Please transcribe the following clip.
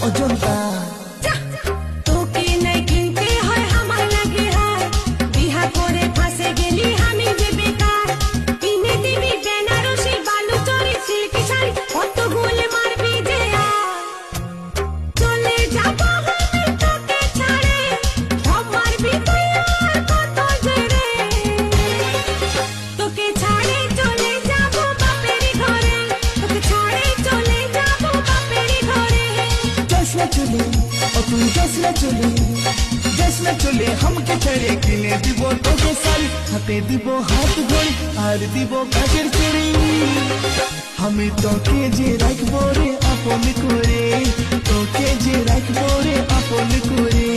অজন্তা তোকে নাই কিনতে হয় আমার লাগে হার বিহা করে ফাঁসে গেলি আমি যে বেকার কিনে দিবি বেনারসি বালুচরি সিল্কি শাড়ি কত গোল মারবি যে আর চলে যাব আমি তোকে ছাড়ে সব মারবি তুই আর কত জেরে তোকে ছাড়ে চলে যাব বাপের ঘরে তোকে ছাড়ে চলে যাব বাপের ঘরে যাস না চলে ও তুই যাস না চলে हमके छड़े किने দিব তোকে শাড়ি হাতে দিব হাত ঘড়ি আর দিব কাজের চুড়ি আমি তোকে যে রাখবো রে আপন করে তোকে যে রাখবো রে আপন করে